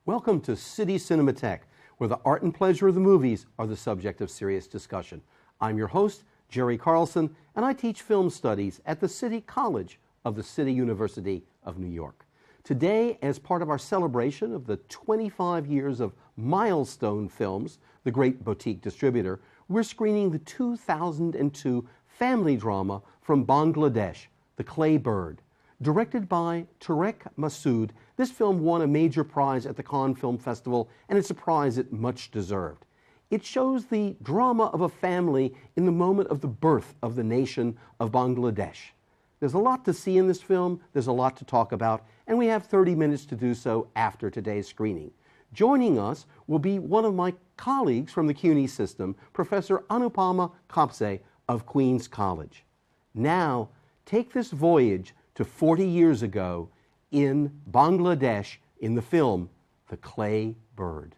Welcome to City Cinematheque, where the art and pleasure of the movies are the subject of serious discussion. I'm your host, Jerry Carlson, and I teach film studies at the City College of the City University of New York. Today, as part of our celebration of the 25 years of Milestone Films, the great boutique distributor, we're screening the 2002 family drama from Bangladesh, The Clay Bird. Directed by Tareque Masud, this film won a major prize at the Cannes Film Festival, and it's a prize it much deserved. It shows the drama of a family in the moment of the birth of the nation of Bangladesh. There's a lot to see in this film, there's a lot to talk about, and we have 30 minutes to do so after today's screening. Joining us will be one of my colleagues from the CUNY system, Professor Anupama Kapse of Queens College. Now, take this voyage to 40 years ago in Bangladesh in the film The Clay Bird.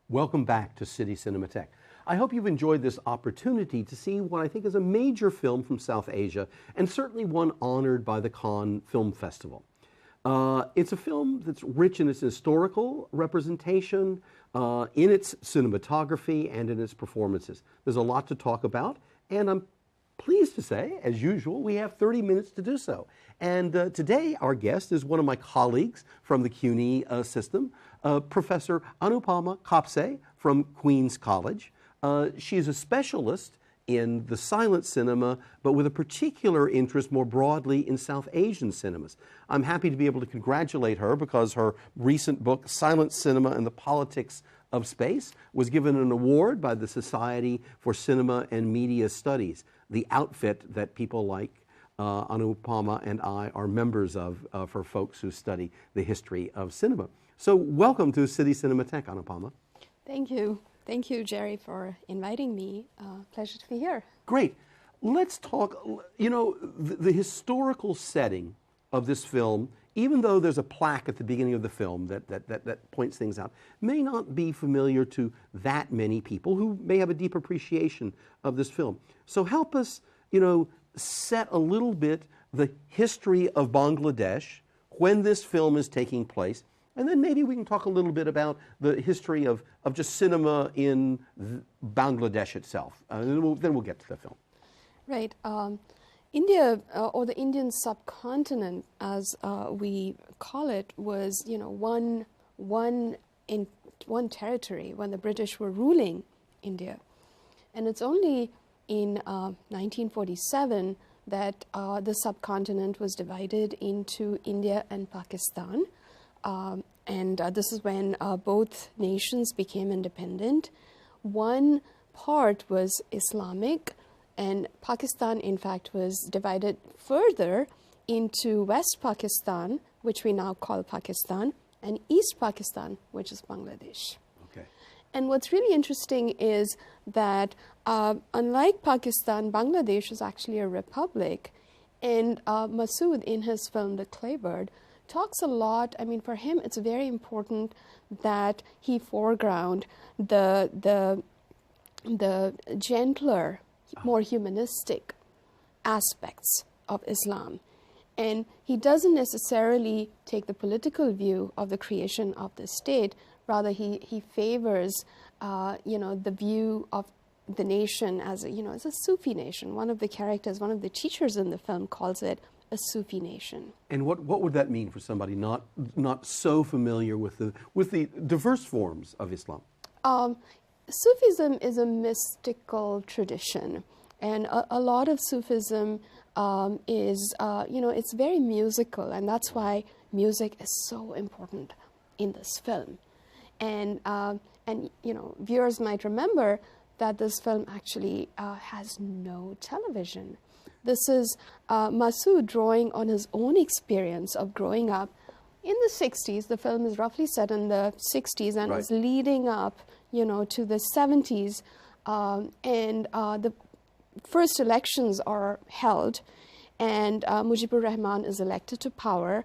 Welcome back to City Cinematheque. I hope you've enjoyed this opportunity to see what I think is a major film from South Asia, and certainly one honored by the Cannes Film Festival. It's a film that's rich in its historical representation, in its cinematography, and in its performances. There's a lot to talk about, and I'm pleased to say, as usual, we have 30 minutes to do so. And today, our guest is one of my colleagues from the CUNY system, Professor Anupama Kapse from Queens College. She's a specialist in the silent cinema, but with a particular interest more broadly in South Asian cinemas. I'm happy to be able to congratulate her because her recent book, Silent Cinema and the Politics of Space, was given an award by the Society for Cinema and Media Studies, the outfit that people like Anupama and I are members of for folks who study the history of cinema. So welcome to City Cinematheque, Anupama. Thank you. Thank you, Jerry, for inviting me. Pleasure to be here. Great. Let's talk, you know, the historical setting of this film, even though there's a plaque at the beginning of the film that points things out, may not be familiar to that many people who may have a deep appreciation of this film. So help us, you know, set a little bit the history of Bangladesh when this film is taking place, and then maybe we can talk a little bit about the history of just cinema in Bangladesh itself. Then we'll get to the film. Right. India, or the Indian subcontinent, as we call it, was, you know, one territory when the British were ruling India, and it's only in 1947 that the subcontinent was divided into India and Pakistan, and this is when both nations became independent. One part was Islamic, and Pakistan, in fact, was divided further into West Pakistan, which we now call Pakistan, and East Pakistan, which is Bangladesh. Okay. And what's really interesting is that unlike Pakistan, Bangladesh is actually a republic. And Masud, in his film The Clay Bird, talks a lot. I mean, for him, it's very important that he foreground the gentler, more humanistic aspects of Islam. And he doesn't necessarily take the political view of the creation of the state. Rather, he favors, the view of the nation as a Sufi nation. One of the characters, one of the teachers in the film calls it a Sufi nation. And what would that mean for somebody not so familiar with the diverse forms of Islam? Sufism is a mystical tradition, and a lot of Sufism is, it's very musical, and that's why music is so important in this film. And viewers might remember that this film actually has no television. This is Masud drawing on his own experience of growing up in the 60s. The film is roughly set in the 60s and Right. is leading up, to the 70s. The first elections are held, and Mujibur Rahman is elected to power.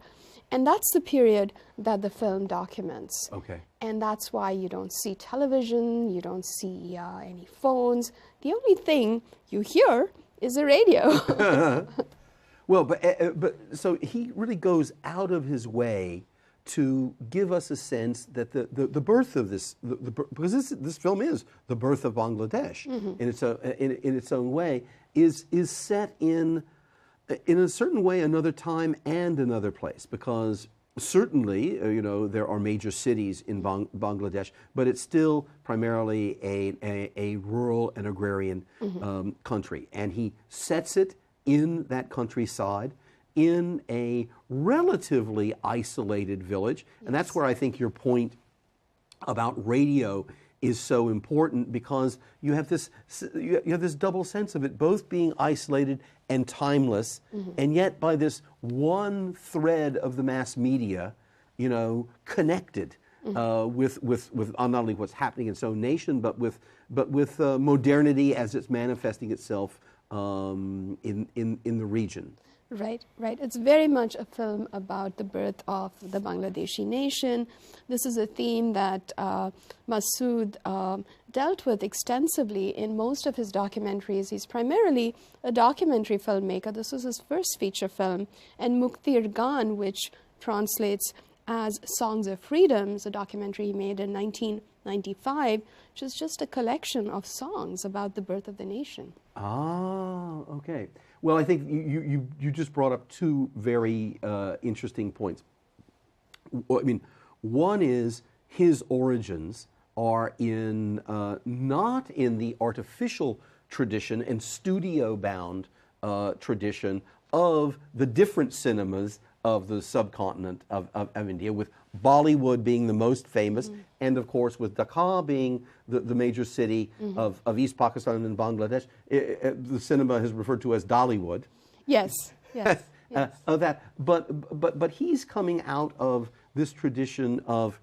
And that's the period that the film documents. Okay. And that's why you don't see television, you don't see any phones. The only thing you hear is the radio. Well, but so he really goes out of his way to give us a sense that the birth of this, because this film is the birth of Bangladesh in its own way, is set in a certain way another time and another place, because certainly there are major cities in Bangladesh, but it's still primarily a rural and agrarian country, and he sets it in that countryside, in a relatively isolated village. And that's where I think your point about radio is so important, because you have this double sense of it both being isolated and timeless, and yet by this one thread of the mass media, connected with not only what's happening in its own nation, but with modernity as it's manifesting itself in the region. Right. It's very much a film about the birth of the Bangladeshi nation. This is a theme that Masud dealt with extensively in most of his documentaries. He's primarily a documentary filmmaker. This was his first feature film. And Muktir Gaan, which translates as Songs of Freedom, is a documentary he made in 1995, which is just a collection of songs about the birth of the nation. Ah, okay. Well, I think you just brought up two very interesting points. I mean, one is his origins are in not in the artificial tradition and studio-bound tradition of the different cinemas of the subcontinent of India, with Bollywood being the most famous, and of course with Dhaka being the major city of East Pakistan and Bangladesh. The cinema is referred to as Dollywood. Yes. But he's coming out of this tradition of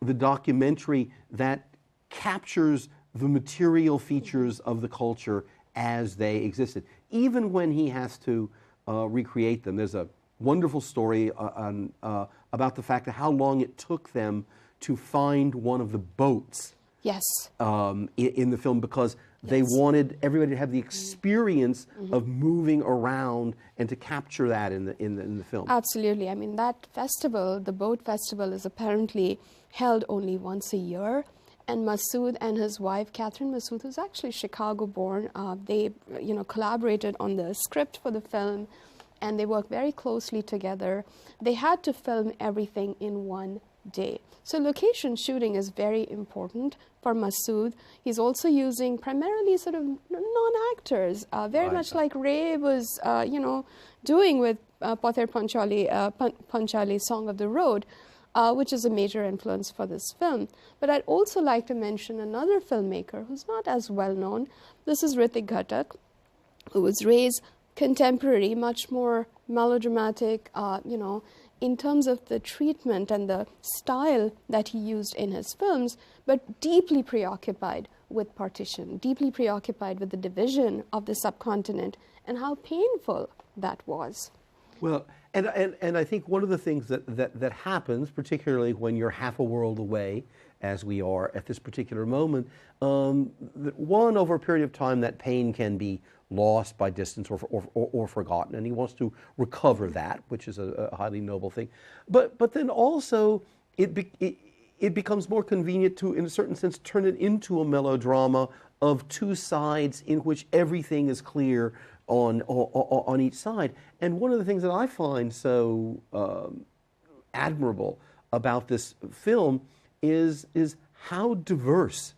the documentary that captures the material features of the culture as they existed, even when he has to recreate them. There's a wonderful story about the fact of how long it took them to find one of the boats. Yes. In the film, because they wanted everybody to have the experience of moving around and to capture that in the film. Absolutely. I mean, that festival, the boat festival, is apparently held only once a year. And Masud and his wife, Catherine Masud, who's actually Chicago-born, they collaborated on the script for the film, and they worked very closely together. They had to film everything in one day. So location shooting is very important for Masud. He's also using primarily sort of non-actors, very much like Ray was, doing with Pather Panchali's Song of the Road, which is a major influence for this film. But I'd also like to mention another filmmaker who's not as well known. This is Ritik Ghatak, who was Ray's contemporary, much more melodramatic, in terms of the treatment and the style that he used in his films, but deeply preoccupied with partition, deeply preoccupied with the division of the subcontinent and how painful that was. Well, and I think one of the things that happens, particularly when you're half a world away, as we are at this particular moment, one, over a period of time, that pain can be lost by distance or forgotten, and he wants to recover that, which is a highly noble thing. But then also it becomes more convenient to, in a certain sense, turn it into a melodrama of two sides in which everything is clear on each side. And one of the things that I find so admirable about this film is how diverse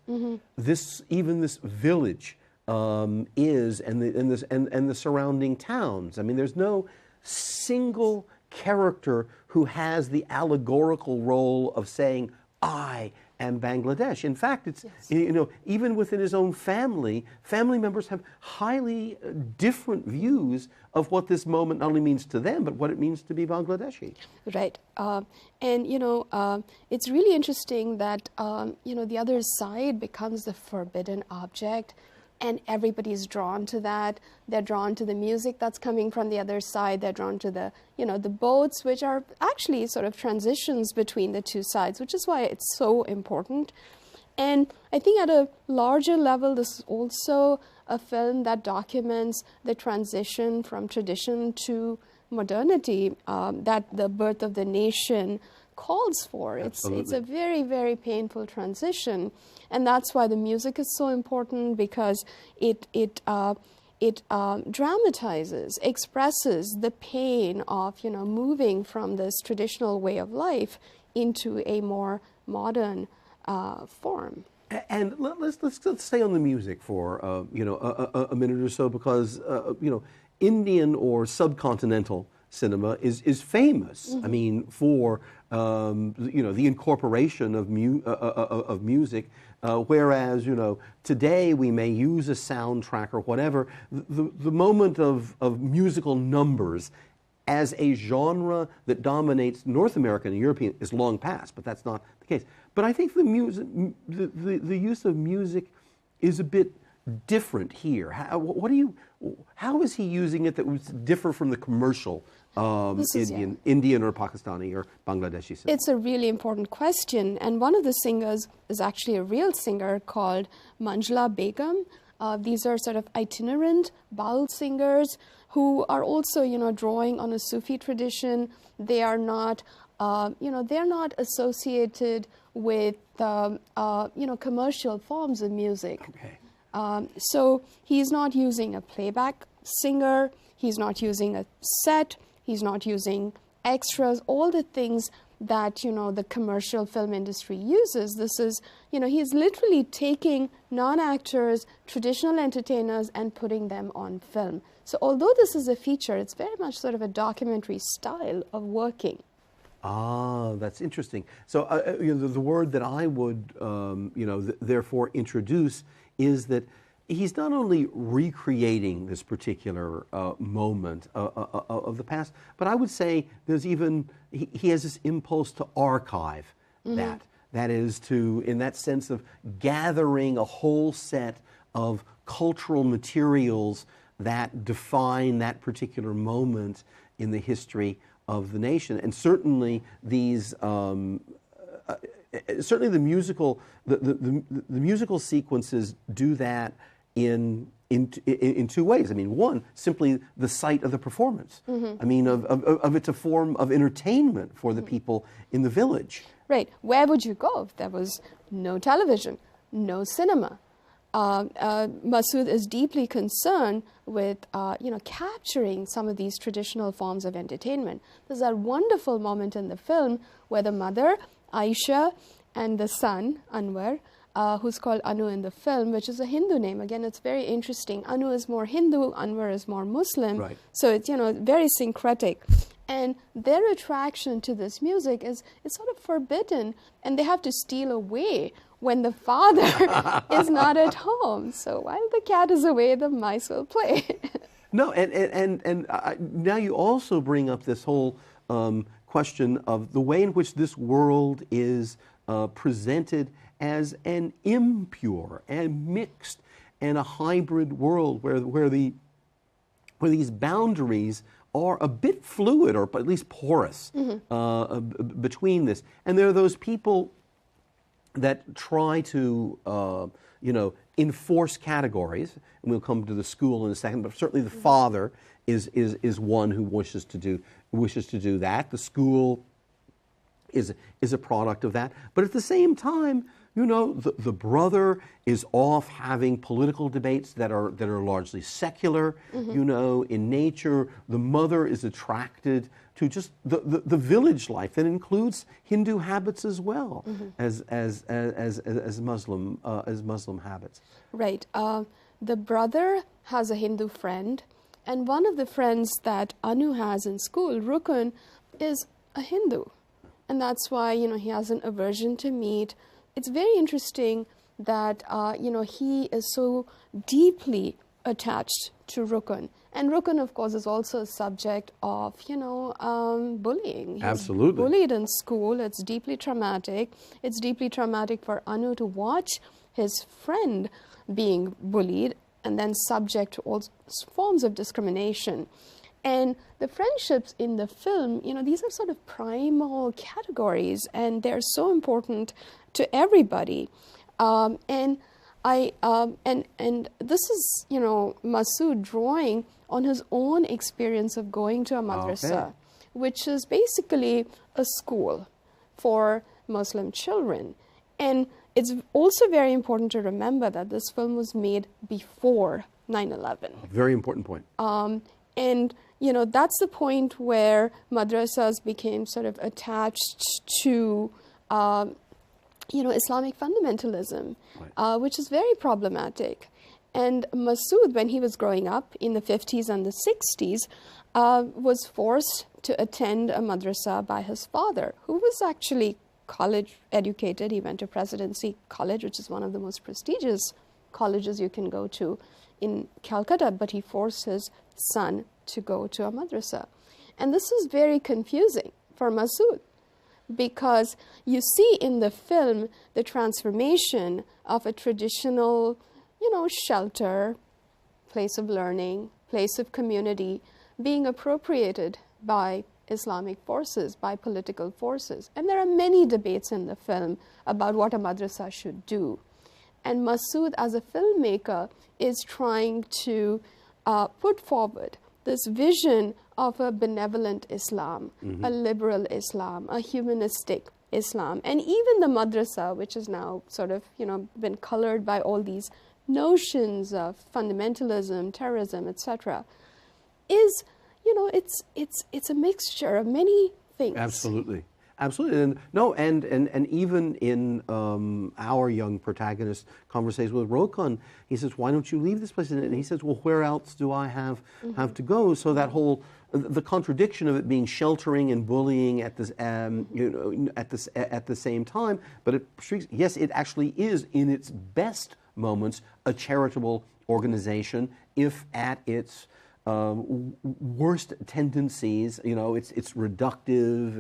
this village is, and the surrounding towns. I mean, there's no single character who has the allegorical role of saying, I am Bangladesh. In fact, it's, even within his own family members have highly different views of what this moment not only means to them, but what it means to be Bangladeshi. Right. It's really interesting that, the other side becomes the forbidden object, and everybody's drawn to that. They're drawn to the music that's coming from the other side. They're drawn to the boats, which are actually sort of transitions between the two sides, which is why it's so important. And I think at a larger level, this is also a film that documents the transition from tradition to modernity, that the birth of the nation calls for. Absolutely. It's a very, very painful transition, and that's why the music is so important, because it dramatizes, expresses the pain of moving from this traditional way of life into a more modern form. And let's stay on the music for a minute or so, because Indian or subcontinental cinema is famous. I mean, for the incorporation of music, whereas today we may use a soundtrack or whatever. The moment of musical numbers as a genre that dominates North American and European is long past, but that's not the case. But I think the use of music is a bit different here. How is he using it that would differ from the commercial Indian or Pakistani or Bangladeshi cinema? It's a really important question, and one of the singers is actually a real singer called Manjula Begum. These are sort of itinerant baul singers who are also, drawing on a Sufi tradition. They are not, they're not associated with, commercial forms of music. Okay. So he's not using a playback singer. He's not using a set. He's not using extras. All the things that the commercial film industry uses. This is, he's literally taking non-actors, traditional entertainers, and putting them on film. So although this is a feature, it's very much sort of a documentary style of working. Ah, that's interesting. So the word that I would therefore introduce is that he's not only recreating this particular moment of the past, but I would say there's even, he has this impulse to archive that. That is to, in that sense of gathering a whole set of cultural materials that define that particular moment in the history of the nation. And certainly these, certainly the musical sequences do that in two ways. I mean, one, simply the site of the performance. I mean, of it's a form of entertainment for the people in the village. Right. Where would you go if there was no television, no cinema? Masud is deeply concerned with, capturing some of these traditional forms of entertainment. There's a wonderful moment in the film where the mother, Aisha, and the son, Anwar, who's called Anu in the film, which is a Hindu name. Again, it's very interesting. Anu is more Hindu, Anwar is more Muslim. Right. So it's, very syncretic. And their attraction to this music is sort of forbidden, and they have to steal away when the father is not at home. So while the cat is away, the mice will play. No, and now you also bring up this whole question of the way in which this world is presented as an impure and mixed and a hybrid world where these boundaries are a bit fluid, or at least porous, between this. And there are those people that try to, enforce categories. And we'll come to the school in a second, but certainly the father is one who wishes to do that. The school is a product of that. But at the same time, the brother is off having political debates that are largely secular. In nature, the mother is attracted to just the village life that includes Hindu habits as well as Muslim habits. Right. The brother has a Hindu friend, and one of the friends that Anu has in school, Rukun, is a Hindu, and that's why he has an aversion to meat. It's very interesting that he is so deeply attached to Rukun. And Rukun, of course, is also a subject of, bullying. He's Absolutely. bullied in school. It's deeply traumatic. It's deeply traumatic for Anu to watch his friend being bullied and then subject to all forms of discrimination. And the friendships in the film, these are sort of primal categories, and they're so important to everybody. And this is, Masud drawing on his own experience of going to a madrasa, which is basically a school. for Muslim children. And it's also very important to remember that this film was made before 9/11. Very important point. And, you know, that's the point where madrasas became sort of attached to, you know, Islamic fundamentalism, Right. which is very problematic. And Masud, when he was growing up in the 50s and the 60s, was forced to attend a madrasa by his father, who was actually college educated. He went to Presidency College, which is one of the most prestigious colleges you can go to in Calcutta, but he forced his son to go to a madrasa. And this is very confusing for Masud, because you see in the film the transformation of a traditional, you know, shelter, place of learning, place of community, being appropriated by Islamic forces, by political forces. And there are many debates in the film about what a madrasa should do. And Masud, as a filmmaker, is trying to put forward this vision of a benevolent Islam, a liberal Islam, a humanistic Islam. And even the madrasa, which is now sort of, you know, been colored by all these notions of fundamentalism, terrorism, etc., is, you know, it's a mixture of many things. Absolutely. Absolutely. And no, and even in our young protagonist conversation with Rokan, he says, why don't you leave this place? And he says, well, where else do I have to go? So that whole, the contradiction of it being sheltering and bullying at this, you know, at the same time, but it, yes, it actually is in its best moments a charitable organization, if at its worst tendencies, you know, it's reductive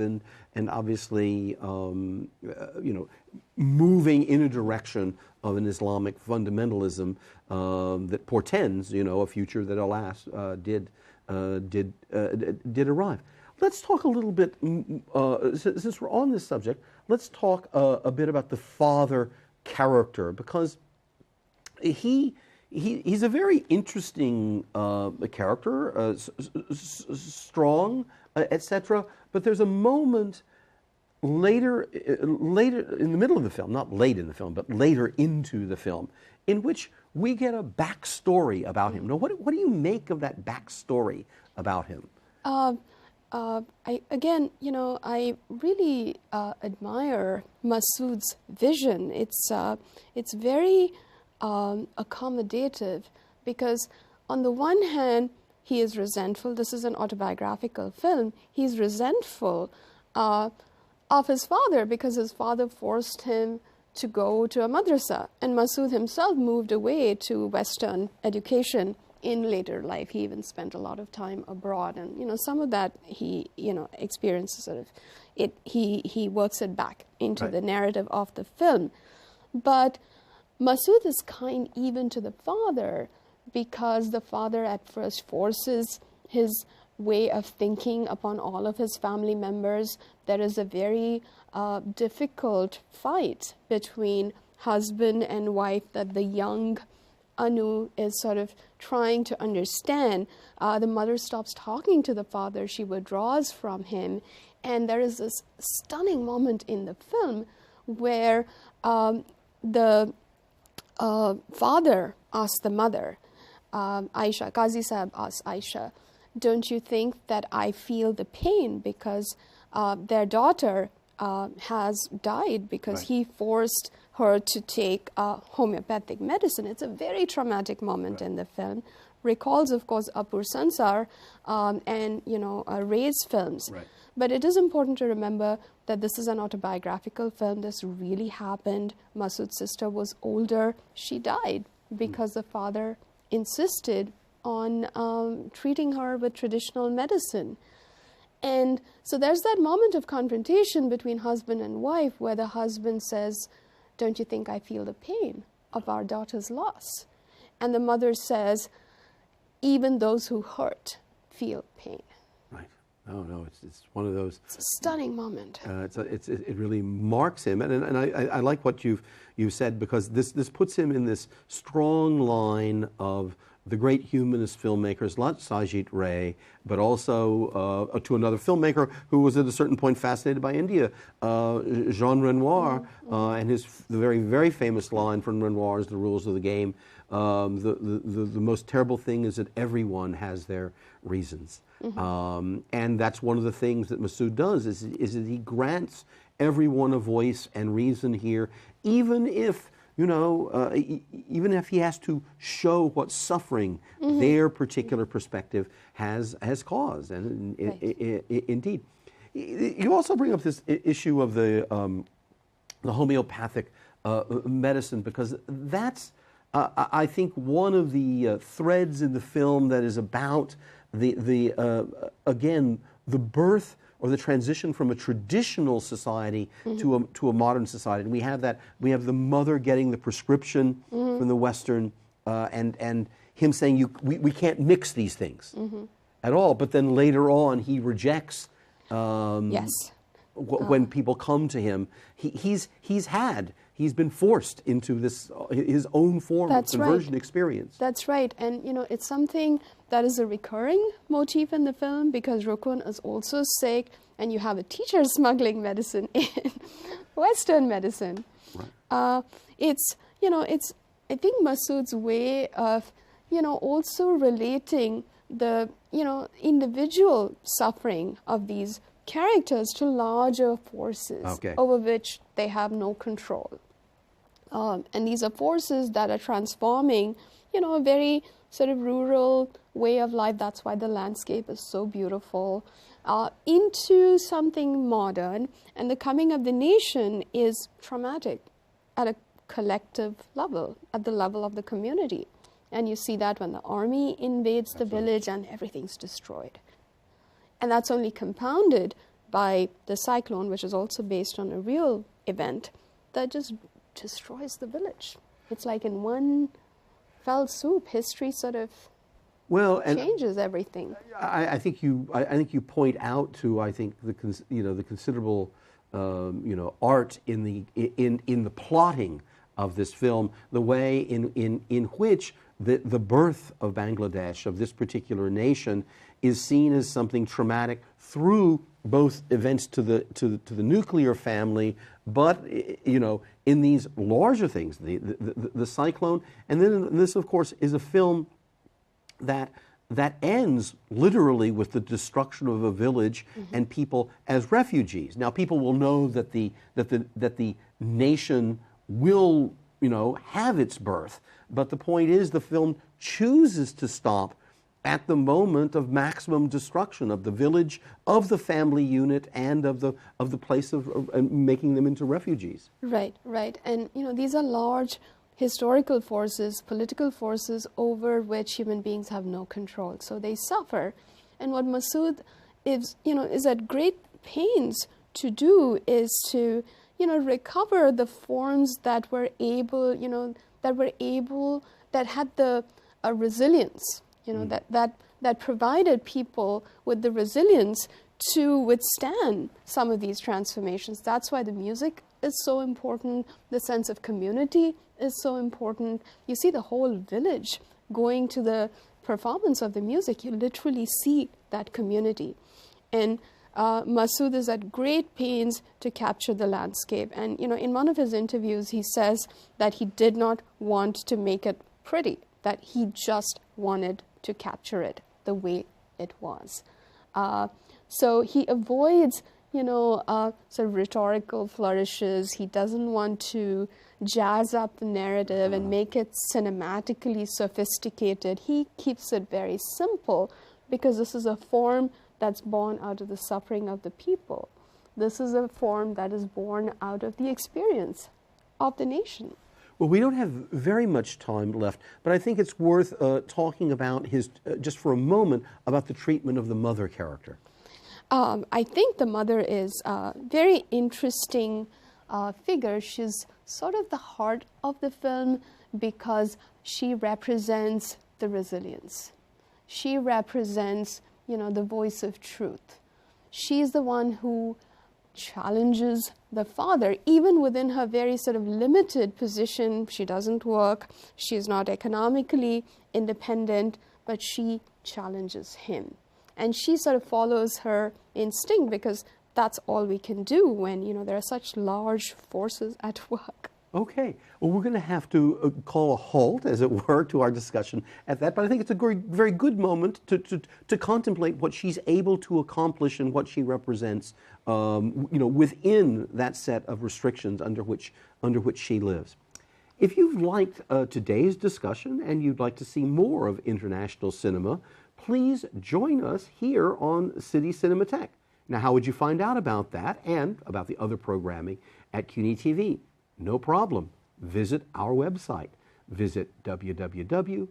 and obviously, you know, moving in a direction of an Islamic fundamentalism that portends, you know, a future that, alas, did arrive. Let's talk a little bit, since we're on this subject, let's talk a bit about the father character, because he's a very interesting character, strong, etc. But there's a moment later in the middle of the film, not late in the film, but later into the film, in which we get a backstory about him. Now, what do you make of that backstory about him? You know, I really admire Masud's vision. It's very accommodative, because on the one hand, he is resentful. This is an autobiographical film. He's resentful of his father because his father forced him to go to a madrasa, and Masud himself moved away to Western education in later life. He even spent a lot of time abroad, and you know, some of that he, you know, experiences sort of it. He works it back into the narrative of the film, but Masud is kind even to the father, because the father at first forces his way of thinking upon all of his family members. There is a very difficult fight between husband and wife that the young Anu is sort of trying to understand. The mother stops talking to the father. She withdraws from him. And there is this stunning moment in the film where the father asks the mother, Aisha, Qazi Sahib asks Aisha, don't you think that I feel the pain because their daughter has died because he forced her to take homeopathic medicine? It's a very traumatic moment in the film. Recalls, of course, Apur Sansar and, you know, Ray's films. Right. But it is important to remember that this is an autobiographical film. This really happened. Masud's sister was older. She died because the father insisted on treating her with traditional medicine. And so there's that moment of confrontation between husband and wife where the husband says, don't you think I feel the pain of our daughter's loss? And the mother says, even those who hurt feel pain. Right. No, it's one of those. It's a stunning moment. It really marks him, and I like what you've said, because this puts him in this strong line of the great humanist filmmakers like Sajid Ray, but also to another filmmaker who was at a certain point fascinated by India, Jean Renoir, and the very, very famous line from Renoir's The Rules of the Game, the most terrible thing is that everyone has their reasons. And that's one of the things that Masud does, is that he grants everyone a voice and reason here, even if, you know, even if he has to show what suffering their particular perspective has caused. And indeed, you also bring up this issue of the homeopathic medicine, because that's, I think, one of the threads in the film that is about again, the birth or the transition from a traditional society to a modern society. And we have that. We have the mother getting the prescription from the Western, and him saying, we can't mix these things at all. But then later on, he rejects. When people come to him, he's been forced into this his own form of conversion experience. That's right, and you know, it's something that is a recurring motif in the film, because Rukun is also sick, and you have a teacher smuggling medicine in Western medicine. Right. It's I think Masud's way of also relating the individual suffering of these characters to larger forces over which they have no control. And these are forces that are transforming, a very sort of rural way of life. That's why the landscape is so beautiful, into something modern. And the coming of the nation is traumatic at a collective level, at the level of the community. And you see that when the army invades the village and everything's destroyed. And that's only compounded by the cyclone, which is also based on a real event that just destroys the village. It's like in one fell swoop, history sort of changes everything. I think you point out to the considerable art in the plotting of this film, the way in which the birth of Bangladesh, of this particular nation, is seen as something traumatic through both events to the nuclear family, but in these larger things, the cyclone, and then this, of course, is a film that ends literally with the destruction of a village and people as refugees. Now, people will know that the nation will have its birth, but the point is, the film chooses to stop at the moment of maximum destruction of the village, of the family unit, and of the place of making them into refugees. Right. And these are large historical forces, political forces over which human beings have no control. So they suffer. And what Masud is at great pains to do is to recover the forms that were able, that had the resilience. That provided people with the resilience to withstand some of these transformations. That's why the music is so important. The sense of community is so important. You see the whole village going to the performance of the music. You literally see that community. And Masud is at great pains to capture the landscape. And, in one of his interviews, he says that he did not want to make it pretty, that he just wanted to capture it the way it was. So he avoids, sort of rhetorical flourishes. He doesn't want to jazz up the narrative and make it cinematically sophisticated. He keeps it very simple, because this is a form that's born out of the suffering of the people. This is a form that is born out of the experience of the nation. Well, we don't have very much time left, but I think it's worth talking about just for a moment, about the treatment of the mother character. I think the mother is a very interesting figure. She's sort of the heart of the film, because she represents the resilience. She represents, the voice of truth. She's the one who challenges the father, even within her very sort of limited position. She doesn't work, she's not economically independent, but she challenges him. And she sort of follows her instinct, because that's all we can do when, there are such large forces at work. Okay. Well, we're going to have to call a halt, as it were, to our discussion at that. But I think it's a very, very good moment to contemplate what she's able to accomplish and what she represents, within that set of restrictions under which she lives. If you've liked today's discussion and you'd like to see more of international cinema, please join us here on City Cinematheque. Now, how would you find out about that and about the other programming at CUNY TV? No problem. Visit our website. Visit www.cuny.tv.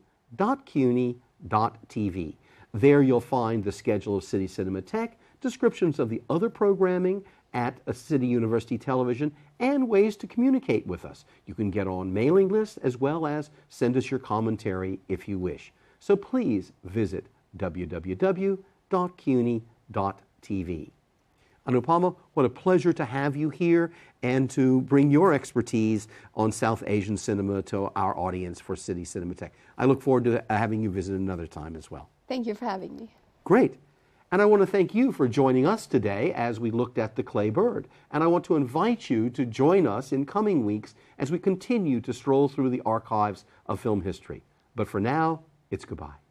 There you'll find the schedule of City Cinematheque, descriptions of the other programming at a City University Television, and ways to communicate with us. You can get on mailing lists as well as send us your commentary if you wish. So please visit www.cuny.tv. Anupama, what a pleasure to have you here and to bring your expertise on South Asian cinema to our audience for City Cinematheque. I look forward to having you visit another time as well. Thank you for having me. Great. And I want to thank you for joining us today as we looked at the clay bird. And I want to invite you to join us in coming weeks as we continue to stroll through the archives of film history. But for now, it's goodbye.